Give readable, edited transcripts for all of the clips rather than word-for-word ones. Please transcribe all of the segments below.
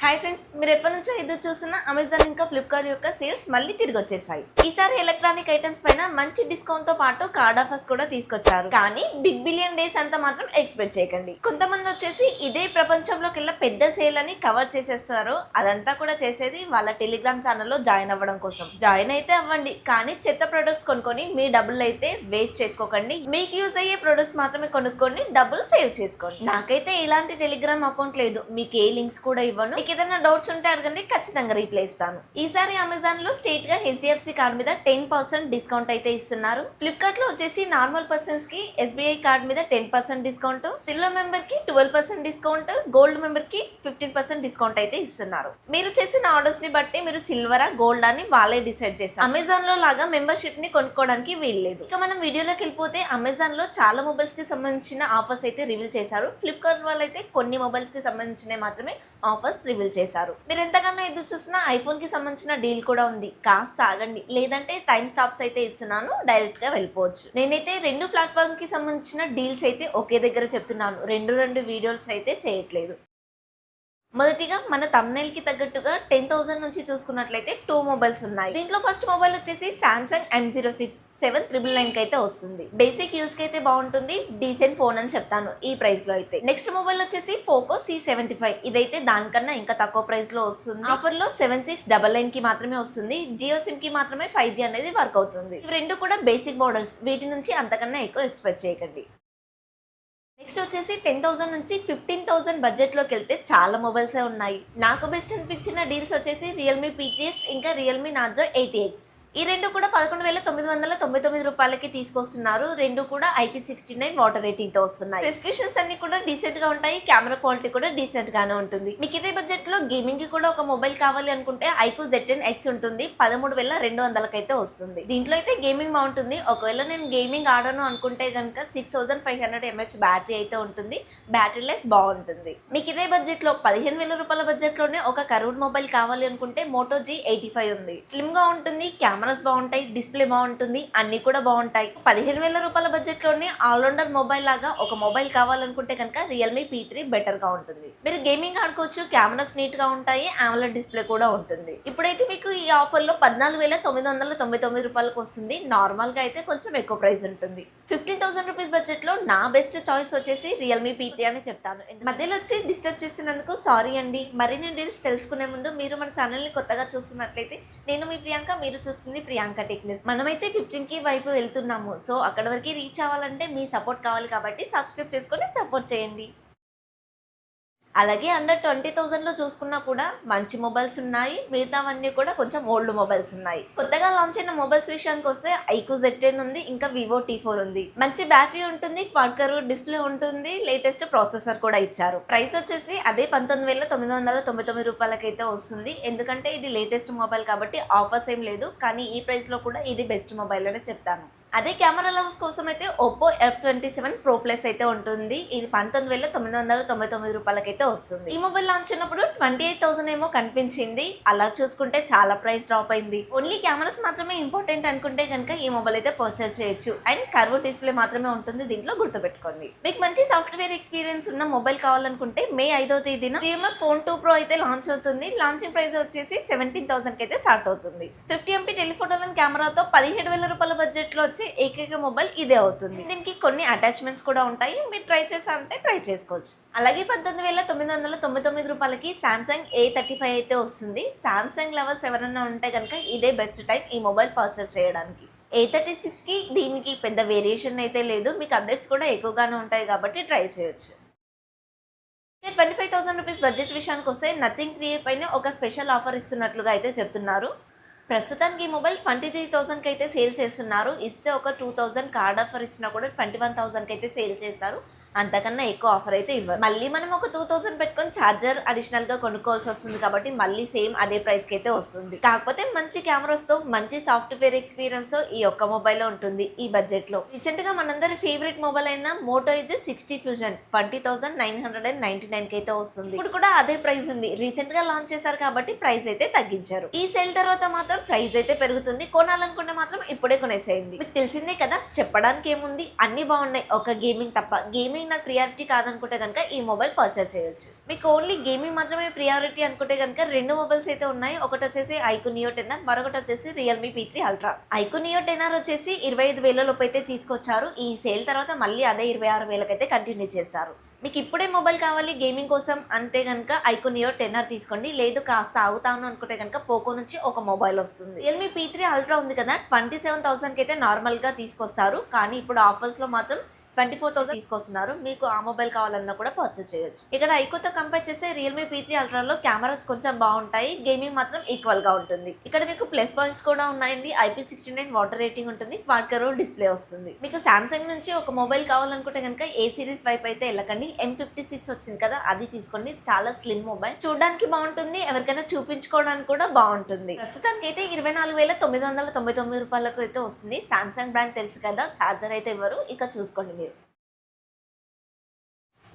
Hi friends, మీరు ఎప్పటి నుంచో ఎదురు చూస్తున్న అమెజాన్ ఇంకా ఫ్లిప్కార్ట్ యొక్క సేల్స్ మళ్ళీ తిరిగి వచ్చేసాయి. ఈసారి ఎలక్ట్రానిక్ ఐటమ్స్ పైన మంచి డిస్కౌంట్ తో పాటు కార్డ్ ఆఫర్స్ కూడా తీసుకొచ్చారు. కానీ బిగ్ బిలియన్ డేస్ అంతా మాత్రం ఎక్స్పెక్ట్ చేయకండి. కొంతమంది వచ్చేసి ఇదే ప్రపంచంలోకి పెద్ద సేల్ అని కవర్ చేసేస్తారు. అదంతా కూడా చేసేది వాళ్ళ టెలిగ్రామ్ ఛానల్లో జాయిన్ అవ్వడం కోసం. జాయిన్ అయితే అవ్వండి, కానీ చెత్త ప్రొడక్ట్స్ కొనుక్కొని మీ డబ్బులు అయితే వేస్ట్ చేసుకోకండి. మీకు యూజ్ అయ్యే ప్రొడక్ట్స్ మాత్రమే కొనుక్కొని డబ్బులు సేవ్ చేసుకోండి. నాకైతే ఇలాంటి టెలిగ్రామ్ అకౌంట్ లేదు, మీకు ఏ లింక్స్ కూడా ఇవ్వను. మీకు ఏదైనా డౌట్స్ ఉంటే అడగండి, ఖచ్చితంగా రీప్లై ఇస్తాను. ఈసారి అమెజాన్ లో స్ట్రేట్ గా HDFC కార్డ్ మీద 10% డిస్కౌంట్ అయితే ఇస్తున్నారు. ఫ్లిప్కార్ట్ లో వచ్చేసి నార్మల్ పర్సన్స్ కి SBI కార్డ్ మీద 10% డిస్కౌంట్, సిల్వర్ మెంబర్ కి 12% డిస్కౌంట్, గోల్డ్ మెంబర్ కి 15% డిస్కౌంట్ అయితే ఇస్తున్నారు. మీరు చేసిన ఆర్డర్స్ ని బట్టి మీరు సిల్వరా గోల్డ్ అని వాళ్ళే డిసైడ్ చేస్తారు. అమెజాన్ లో లాగా మెంబర్షిప్ ని కొనుక్కోవడానికి వీల్లేదు. ఇక మనం వీడియోలోకి వెళ్ళిపోతే అమెజాన్ లో చాలా మొబైల్స్ కి సంబంధించిన ఆఫర్స్ అయితే రివీల్ చేశారు. ఫ్లిప్కార్ట్ వాళ్ళు అయితే కొన్ని మొబైల్స్ కి సంబంధించిన మాత్రమే ఆఫర్స్ రివీల్ చేశారు. మీరు ఎంతకన్నా ఎదురు చూసినా ఐఫోన్ కి సంబంధించిన డీల్ కూడా ఉంది. కాస్త ఆగండి, లేదంటే టైం స్టాప్స్ అయితే ఇస్తున్నాను, డైరెక్ట్ గా వెళ్ళిపోవచ్చు. నేనైతే రెండు ప్లాట్ఫామ్ కి సంబంధించిన డీల్స్ అయితే ఒకే దగ్గర చెప్తున్నాను, రెండు వీడియోస్ అయితే చేయట్లేదు. మొదటిగా మన thumbnail కి తగ్గట్టుగా 10,000 నుంచి చూసుకున్నట్లయితే 2 మొబైల్స్ ఉన్నాయి. దీంట్లో ఫస్ట్ మొబైల్ వచ్చేసి Samsung M06 7999 కి అయితే వస్తుంది. బేసిక్ యూస్ కి అయితే బాగుంటుంది, డీసెంట్ ఫోన్ అని చెప్తాను ఈ ప్రైస్ లో అయితే. నెక్స్ట్ మొబైల్ వచ్చేసి Poco C75. ఇదైతే దానికన్నా ఇంకా తక్కువ ప్రైస్ లో వస్తుంది. ఆఫర్ లో 7699 కి మాత్రమే వస్తుంది. జియో సిమ్ కి మాత్రమే 5G అనేది వర్క్ అవుతుంది. ఇవి రెండు కూడా బేసిక్ మోడల్స్, వీటి నుంచి అంతకన్నా ఎక్కువ ఎక్స్పెక్ట్ చేయకండి. నెక్స్ట్ వచ్చేసి 10,000 నుంచి 15,000 బడ్జెట్ లోకి వెళ్తే చాలా మొబైల్సే ఉన్నాయి. నాకు బెస్ట్ అనిపించిన డీల్స్ వచ్చేసి రియల్మీ P3X ఇంకా రియల్మీ నార్జో 80X. ఈ రెండు కూడా 11,999 రూపాయలకి తీసుకొస్తున్నారు. రెండు కూడా IP69 వాటర్ రేటింగ్ తో వస్తున్నాయి. ప్రిస్క్రిప్షన్స్ అన్ని కూడా డీసెంట్ గా ఉంటాయి, కెమెరా క్వాలిటీ కూడా డీసెంట్ గానే ఉంటుంది. మీకు ఇదే బడ్జెట్ లో గేమింగ్ కి కూడా ఒక మొబైల్ కావాలి అనుకుంటే iQOO Z10X ఉంటుంది. 13,200 అయితే వస్తుంది. దీంట్లో అయితే గేమింగ్ బాగుంటుంది. ఒకవేళ నేను గేమింగ్ ఆడను అనుకుంటే కనుక 6500 mAh బ్యాటరీ అయితే ఉంటుంది. బ్యాటరీ లైఫ్ బాగుంటుంది. మీకు ఇదే బడ్జెట్ లో 15,000 రూపాయల బడ్జెట్ లోనే ఒక కర్వ్డ్ మొబైల్ కావాలి అనుకుంటే Moto G85 ఉంది. స్లిమ్ గా ఉంటుంది, కెమెరాస్ బాగుంటాయి, డిస్ప్లే బాగుంటుంది, అన్ని కూడా బాగుంటాయి. 15,000 రూపాయల బడ్జెట్ లోనే ఆల్రౌండర్ మొబైల్ లాగా ఒక మొబైల్ కావాలనుకుంటే కనుక రియల్మీ P3 బెటర్ గా ఉంటుంది. మీరు గేమింగ్ ఆడుకోవచ్చు, కెమెరాస్ నీట్ గా ఉంటాయి, AMOLED డిస్ప్లే కూడా ఉంటుంది. ఇప్పుడైతే మీకు ఈ ఆఫర్ లో 14,999 రూపాయలకు వస్తుంది. నార్మల్ గా అయితే కొంచెం ఎక్కువ ప్రైస్ ఉంటుంది. 15,000 రూపీస్ బడ్జెట్ లో నా బెస్ట్ చాయిస్ వచ్చేసి రియల్మీ P3 అని చెప్తాను. మధ్యలో వచ్చి డిస్టర్బ్ చేసినందుకు సారీ అండి. మరిన్ని డీల్స్ తెలుసుకునే ముందు మీరు మన ఛానల్ ని కొత్తగా చూస్తున్నట్లయితే నేను మీ ప్రియాంక, మీరు చూస్తుంది ప్రియాంక టెక్నిక్స్. మనమైతే 15K వైపు వెళ్తున్నాము. సో అక్కడ వరకు రీచ్ అవ్వాలంటే మీ సపోర్ట్ కావాలి, కాబట్టి సబ్స్క్రైబ్ చేసుకొని సపోర్ట్ చేయండి. అలాగే అండర్ 20,000 లో చూసుకున్నా కూడా మంచి మొబైల్స్ ఉన్నాయి. మిగతావన్నీ కూడా కొంచెం ఓల్డ్ మొబైల్స్ ఉన్నాయి. కొత్తగా లాంచ్ అయిన మొబైల్స్ విషయానికి వస్తే iQOO Z10 ఉంది, ఇంకా Vivo T4 ఉంది. మంచి బ్యాటరీ ఉంటుంది, క్వాడ్ కర్వ్ డిస్ప్లే ఉంటుంది, లేటెస్ట్ ప్రాసెసర్ కూడా ఇచ్చారు. ప్రైస్ వచ్చేసి అదే 19,999 రూపాయలకైతే వస్తుంది. ఎందుకంటే ఇది లేటెస్ట్ మొబైల్ కాబట్టి ఆఫర్స్ ఏం లేదు, కానీ ఈ ప్రైస్ లో కూడా ఇది బెస్ట్ మొబైల్ అని చెప్తాను. అదే కెమెరా లవర్స్ కోసం అయితే Oppo F27 Pro Plus అయితే ఉంటుంది. ఇది 19,999 రూపాయలకైతే వస్తుంది. ఈ మొబైల్ లాంచ్ అయినప్పుడు 28,000 ఏమో కనిపించింది. అలా చూసుకుంటే చాలా ప్రైస్ డ్రాప్ అయింది. ఓన్లీ కెమెరాస్ మాత్రమే ఇంపార్టెంట్ అనుకుంటే కనుక ఈ మొబైల్ అయితే పర్చేస్ చేయొచ్చు. అండ్ కర్వ్ డిస్ప్లే మాత్రమే ఉంటుంది, దీంట్లో గుర్తుపెట్టుకోండి. మీకు మంచి సాఫ్ట్వేర్ ఎక్స్పీరియన్స్ ఉన్న మొబైల్ కావాలనుకుంటే May 5వ తేదీన CMF Phone 2 Pro అయితే లాంచ్ అవుతుంది. లాంచింగ్ ప్రైస్ వచ్చేసి 17,000 అయితే స్టార్ట్ అవుతుంది. 50MP టెలిఫోటో కెమెరాతో 17,000 రూపాయల బడ్జెట్ లో ఏకైక మొబైల్ ఇదే అవుతుంది. దీనికి కొన్ని అటాచ్మెంట్స్ కూడా ఉంటాయి, మీరు ట్రై చేసారంటే ట్రై చేసుకోవచ్చు. అలాగే 19,999 రూపాయలకి Samsung A35 అయితే వస్తుంది. Samsung లవర్స్ ఎవరైనా ఉంటే కనుక ఇదే బెస్ట్ టైం ఈ మొబైల్ పర్చేస్ చేయడానికి. A36 కి దీనికి పెద్ద వేరియేషన్ అయితే లేదు, మీకు అప్డేట్స్ కూడా ఎక్కువగానే ఉంటాయి కాబట్టి ట్రై చేయొచ్చు. 25,000 రూపీస్ బడ్జెట్ విషయానికి వస్తే Nothing 3 పైన ఒక స్పెషల్ ఆఫర్ ఇస్తున్నట్లుగా అయితే చెప్తున్నారు. ప్రస్తుతానికి ఈ మొబైల్ 23,000కి అయితే సేల్ చేస్తున్నారు. ఇస్తే ఒక 2,000 కార్డ్ ఆఫర్ ఇచ్చినా కూడా 21,000కి అయితే సేల్ చేస్తారు. అంతకన్నా ఎక్కువ ఆఫర్ అయితే ఇవ్వరు. మళ్ళీ మనం ఒక 2,000 పెట్టుకొని ఛార్జర్ అడిషనల్ గా కొనుక్కోవాల్సి వస్తుంది, కాబట్టి మళ్ళీ సేమ్ అదే ప్రైస్ కి అయితే వస్తుంది. కాకపోతే మంచి కెమెరాస్ తో, మంచి సాఫ్ట్వేర్ ఎక్స్పీరియన్స్ తో ఈ ఒక్క మొబైల్ ఉంటుంది ఈ బడ్జెట్ లో. రీసెంట్ గా మనందరి ఫేవరెట్ మొబైల్ అయిన Moto G60 Fusion 20,999 కి అయితే వస్తుంది. ఇప్పుడు కూడా అదే ప్రైస్ ఉంది. రీసెంట్ గా లాంచ్ చేశారు కాబట్టి ప్రైస్ అయితే తగ్గించారు. ఈ సేల్ తర్వాత మాత్రం ప్రైస్ అయితే పెరుగుతుంది. కొనాలనుకుంటే మాత్రం ఇప్పుడే కొనేసేయండి. మీకు తెలిసిందే కదా, చెప్పడానికి ఏముంది, అన్ని బాగున్నాయి ఒక గేమింగ్ తప్ప. గేమింగ్ గేమింగ్ నాకు ప్రియారిటీ కాదనుకుంటే కనుక ఈ మొబైల్ పర్చేస్ చేయొచ్చు. మీకు ఓన్లీ గేమింగ్ మాత్రమే ప్రియారిటీ అనుకుంటే కనుక 2 మొబైల్స్ అయితే ఉన్నాయి. ఒకటి వచ్చేసి ఐక్యూ నియో 10R, మరొకటి వచ్చేసి Realme P3 Ultra. IQ neo 10R వచ్చేసి 25,000 లోపు అయితే తీసుకొచ్చారు. ఈ సేల్ తర్వాత మళ్ళీ అదే 26,000 అయితే కంటిన్యూ చేస్తారు. మీకు ఇప్పుడే మొబైల్ కావాలి గేమింగ్ కోసం అంటే కనుక ఐక్యూ నియో 10R తీసుకోండి. లేదు కాస్త ఆగుతాను అనుకుంటే కనుక పోకో నుంచి ఒక మొబైల్ వస్తుంది. రియల్మీ P3 Ultra ఉంది కదా, 27,000 అయితే నార్మల్ గా తీసుకొస్తారు. కానీ ఇప్పుడు ఆఫర్స్ లో మాత్రం 24,000 తీసుకొస్తున్నారు. మీకు ఆ మొబైల్ కావాలన్నా కూడా పర్చేస్ చేయొచ్చు. ఇక్కడ ఐక్యూతో కంపేర్ చేస్తే రియల్మీ P3 Ultra లో కెమెరాస్ కొంచెం బాగుంటాయి, గేమింగ్ మాత్రం ఈక్వల్ గా ఉంటుంది. ఇక్కడ మీకు ప్లస్ పాయింట్స్ కూడా ఉన్నాయండి. IP69 వాటర్ రేటింగ్ ఉంటుంది, క్వాడ్ కర్వ్ డిస్ప్లే వస్తుంది. మీకు సామ్సంగ్ నుంచి ఒక మొబైల్ కావాలనుకుంటే కనుక ఏ సిరీస్ వైపు అయితే వెళ్ళకండి. M56 వచ్చింది కదా, అది తీసుకోండి. చాలా స్లిమ్ మొబైల్, చూడడానికి బాగుంటుంది, ఎవరికైనా చూపించుకోవడానికి కూడా బాగుంటుంది. ప్రస్తుతానికి అయితే 24,999 రూపాయలకు అయితే వస్తుంది. సామ్సంగ్ బ్రాండ్ తెలుసు కదా, ఛార్జర్ అయితే ఇవ్వరు. ఇక చూసుకోండి మీరు.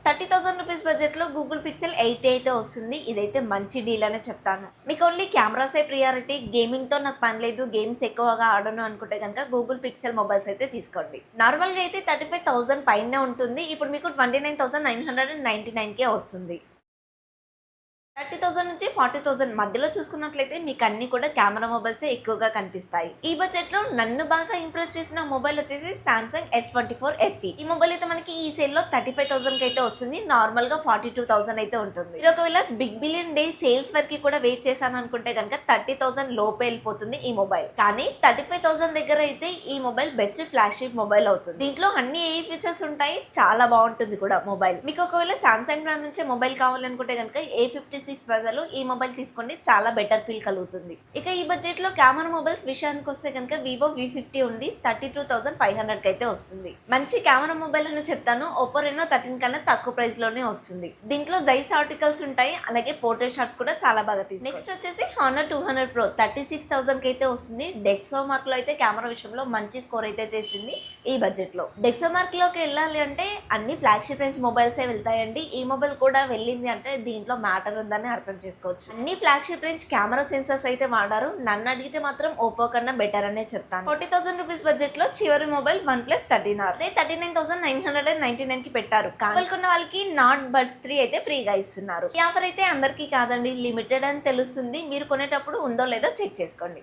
30,000 రూపీస్ బడ్జెట్ లో గూగుల్ పిక్సెల్ 8 అయితే వస్తుంది. ఇదైతే మంచి డీల్ అనే చెప్తాను. మీకు ఓన్లీ కెమెరాసే ప్రియారిటీ, గేమింగ్ తో నాకు పని లేదు, గేమ్స్ ఎక్కువగా ఆడను అనుకుంటే కనుక గూగుల్ పిక్సెల్ మొబైల్స్ అయితే తీసుకోండి. నార్మల్ గా అయితే 35,000 పైనే ఉంటుంది. ఇప్పుడు మీకు 29,999కే వస్తుంది. 30,000 నుంచి 40,000 మధ్యలో చూసుకున్నట్లయితే మీకు అన్ని కూడా కెమెరా మొబైల్స్ ఎక్కువగా కనిపిస్తాయి. ఈ బడ్జెట్ లో నన్ను బాగా ఇంప్రెస్ చేసిన మొబైల్ వచ్చేసి సామ్సంగ్ S24 FE. ఈ మొబైల్ అయితే మనకి ఈ సేల్ లో 35,000 కి అయితే వస్తుంది. నార్మల్ గా 42,000 అయితే ఉంటుంది. మీరు ఒకవేళ బిగ్ బిలియన్ డే సేల్స్ వరకు కూడా వెయిట్ చేశాను అనుకుంటే కనుక 30,000 లోపే వెళ్ళిపోతుంది ఈ మొబైల్. కానీ 35,000 దగ్గర అయితే ఈ మొబైల్ బెస్ట్ ఫ్లాగ్షిప్ మొబైల్ అవుతుంది. దీంట్లో అన్ని ఏ ఫీచర్స్ ఉంటాయి, చాలా బాగుంటుంది కూడా మొబైల్. మీకు ఒకవేళ సామ్సంగ్ బ్రాండ్ నుంచి మొబైల్ కావాలనుకుంటే కనుక A56 బదులు ఈ మొబైల్ తీసుకోండి, చాలా బెటర్ ఫీల్ కలుగుతుంది. ఇక ఈ బడ్జెట్ లో కెమెరా మొబైల్స్ విషయానికి వస్తే కనుక వివో V50 ఉంది, 32,500 కి అయితే వస్తుంది. మంచి కెమెరా మొబైల్ అని చెప్తాను. Oppo Reno 13 కన్నా తక్కువ ప్రైస్ లోనే వస్తుంది. దీంట్లో జైస్ ఆర్టికల్స్ ఉంటాయి, అలాగే పోర్ట్రేట్ షాట్స్ కూడా చాలా బాగా తీసుకోవచ్చు. నెక్స్ట్ వచ్చేసి Honor 200 Pro 36,000 కి అయితే వస్తుంది. డెక్సోమార్క్ లో అయితే కెమెరా విషయంలో మంచి స్కోర్ అయితే చేసింది ఈ బడ్జెట్ లో. డెక్సోమార్క్ లోకి వెళ్ళాలి అంటే అన్ని ఫ్లాగ్షిప్ రేంజ్ మొబైల్సే వెళ్తాయండి. ఈ మొబైల్ కూడా వెళ్ళింది అంటే దీంట్లో మ్యాటర్ ఉందని అర్థం చేసుకోవచ్చు. అన్ని ఫ్లాగ్షిప్ రేంజ్ కెమెరా సెన్సర్స్ అయితే వాడారు. నన్ను అడిగితే మాత్రం ఓప్పో కన్నా బెటర్ అనే చెప్తాను. 40,000 రూపీస్ బడ్జెట్ లో చివరి మొబైల్ OnePlus 13R 39,999 కి పెట్టారు. కానీ కొన్న వాళ్ళకి నాట్ బడ్స్ 3 అయితే ఫ్రీగా ఇస్తున్నారు. ఈ ఆఫర్ అయితే అందరికీ కాదండి, లిమిటెడ్ అని తెలుస్తుంది. మీరు కొనేటప్పుడు ఉందో లేదో చెక్ చేసుకోండి.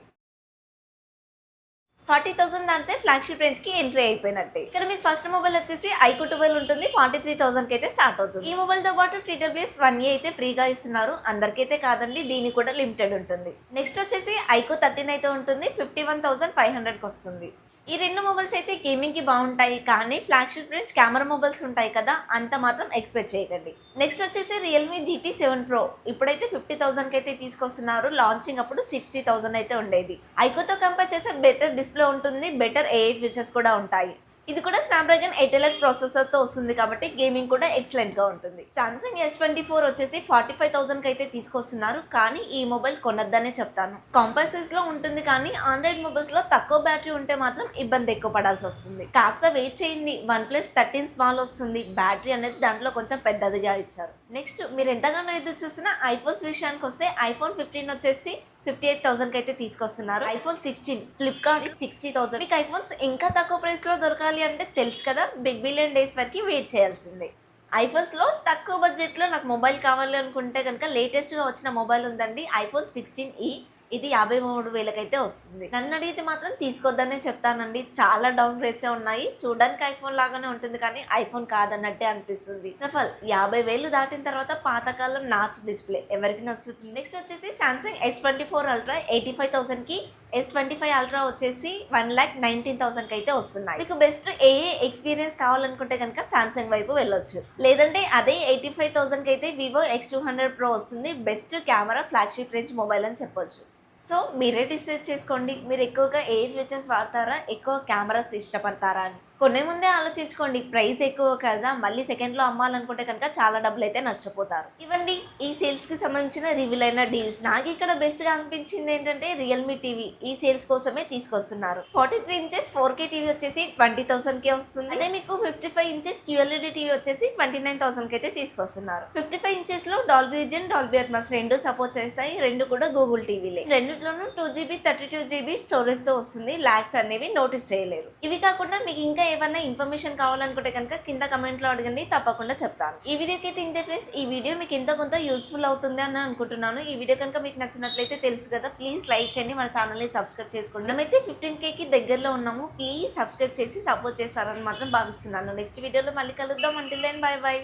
40,000 దాంతే ఫ్లాగ్షిప్ రేంజ్ కి ఎంట్రీ అయిపోయినట్టే. ఇక్కడ మీకు ఫస్ట్ మొబైల్ వచ్చేసి ఐక్యూ 12 ఉంటుంది, 43,000 కి అయితే స్టార్ట్ అవుతుంది. ఈ మొబైల్ తో పాటు TWS 1A అయితే ఫ్రీగా ఇస్తున్నారు. అందరికైతే కాదండి, దీనికి కూడా లిమిటెడ్ ఉంటుంది. నెక్స్ట్ వచ్చేసి ఐక్యూ 13 అయితే ఉంటుంది, 51,500 కి వస్తుంది. ఈ రెండు మొబైల్స్ అయితే గేమింగ్ కి బాగుంటాయి, కానీ ఫ్లాగ్షిప్ రేంజ్ కెమెరా మొబైల్స్ ఉంటాయి కదా, అంత మాత్రం ఎక్స్పెక్ట్ చేయకండి. నెక్స్ట్ వచ్చేసి రియల్మీ GT7 Pro ఇప్పుడైతే 50,000 కి అయితే తీసుకొస్తున్నారు. లాంచింగ్ అప్పుడు 60,000 అయితే ఉండేది. ఐక్యూతో కంపేర్ చేస్తే బెటర్ డిస్ప్లే ఉంటుంది, బెటర్ AI ఫీచర్స్ కూడా ఉంటాయి. ఇది కూడా స్నాప్డ్రాగన్ 8 ప్రాసెసర్ తో వస్తుంది కాబట్టి గేమింగ్ కూడా ఎక్సలెంట్ గా ఉంటుంది. సామ్సంగ్ S24 వచ్చేసి 45,000 కి అయితే తీసుకొస్తున్నారు, కానీ ఈ మొబైల్ కొనొద్దనే చెప్తాను. కాంపాక్ట్ లో ఉంటుంది, కానీ ఆండ్రాయిడ్ మొబైల్స్ లో తక్కువ బ్యాటరీ ఉంటే మాత్రం ఇబ్బంది ఎక్కువ పడాల్సి వస్తుంది. కాస్త వెయిట్ చేయండి, OnePlus 13 స్మాల్ వస్తుంది. బ్యాటరీ అనేది దాంట్లో కొంచెం పెద్దదిగా ఇచ్చారు. నెక్స్ట్ మీరు ఎంతగానో ఎదురు చూసిన ఐఫోన్స్ విషయానికి వస్తే iPhone 15 వచ్చేసి 58,000 కి అయితే తీసుకొస్తున్నారు. iPhone 16 Flipkart 60,000. మీకు ఐఫోన్స్ ఇంకా తక్కువ ప్రైస్ లో దొరకాలి అంటే తెలుసు కదా, బిగ్ బిలియన్ డేస్ వరకు వెయిట్ చేయాల్సిందే. ఐఫోన్స్ లో తక్కువ బడ్జెట్ లో నాకు మొబైల్ కావాలి అనుకుంటే కనుక లేటెస్ట్ గా వచ్చిన మొబైల్ ఉందండి, iPhone 16e. ఇది 53,000 అయితే వస్తుంది. నన్ను అడిగితే మాత్రం తీసుకొద్దనే చెప్తానండి. చాలా డౌన్ రేట్సే ఉన్నాయి. చూడడానికి ఐఫోన్ లాగానే ఉంటుంది, కానీ ఐఫోన్ కాదన్నట్టే అనిపిస్తుంది. ఫస్ట్ ఆఫ్ ఆల్ 50,000 దాటిన తర్వాత పాతకాలం నాచ్ డిస్ప్లే ఎవరికి నచ్చుతుంది. నెక్స్ట్ వచ్చేసి సామ్సంగ్ S24 Ultra 85,000 కి, S25 Ultra వచ్చేసి 1,19,000 కి అయితే వస్తున్నాయి. మీకు బెస్ట్ ఏ ఎక్స్పీరియన్స్ కావాలనుకుంటే కనుక సామ్సంగ్ వైపు వెళ్ళొచ్చు. లేదంటే అదే 85,000 కి అయితే వివో X200 Pro వస్తుంది. Best camera flagship range mobile అని చెప్పొచ్చు. సో మీరే డిసైడ్ చేసుకోండి, మీరు ఎక్కువగా ఏ ఫీచర్స్ వాడతారా, ఎక్కువ కెమెరాస్ ఇష్టపడతారా అని. కొనే ముందే ఆలోచించుకోండి, ప్రైస్ ఎక్కువ కదా, మళ్ళీ సెకండ్లో అమ్మాలనుకుంటే కనుక చాలా డబ్బులు అయితే నష్టపోతారు. ఇవ్వండి ఈ సేల్స్కి సంబంధించిన రివీల్ అయిన డీల్స్. నాకు ఇక్కడ బెస్ట్గా అనిపించింది ఏంటంటే రియల్మీ టీవీ ఈ సేల్స్ కోసమే తీసుకొస్తున్నారు. 43 ఇంచెస్ 4K టీవీ వచ్చేసి 20,000 కి వస్తుంది. అదే మీకు 55 ఇంచెస్ QLED టీవీ వచ్చేసి 29,000 కి అయితే తీసుకొస్తున్నారు. 55 ఇంచెస్ లో డాల్బీ విజన్, డాల్బీ అట్మాస్ రెండు సపోర్ట్ చేస్తాయి. రెండు కూడా గూగుల్ టీవీలే. రెండిట్లోనూ 2GB 32GB స్టోరేజ్ తో వస్తుంది. లాగ్స్ అనేవి నోటీస్ చేయలేరు. ఇవి కాకుండా మీకు ఇంకా ఏమైనా ఇన్ఫర్మేషన్ కావాలనుకుంటే కనుక కింద కమెంట్లో అడగండి, తప్పకుండా చెప్తాను. ఈ వీడియోకి అయితే ఇంతే ఫ్రెండ్స్. ఈ వీడియో మీకు ఎంతో కొంత యూస్ఫుల్ అవుతుంది అని అనుకుంటున్నాను. ఈ వీడియో కనుక మీకు నచ్చినట్లయితే తెలుసు కదా, ప్లీజ్ లైక్ చేయండి, మన ఛానల్ని సబ్స్క్రైబ్ చేసుకోండి. మనమైతే 15Kకి దగ్గరలో ఉన్నాము. ప్లీజ్ సబ్స్క్రైబ్ చేసి సపోర్ట్ చేస్తారని మాత్రం భావిస్తున్నాను. నెక్స్ట్ వీడియోలో మళ్ళీ కలుద్దాం. Until then bye by.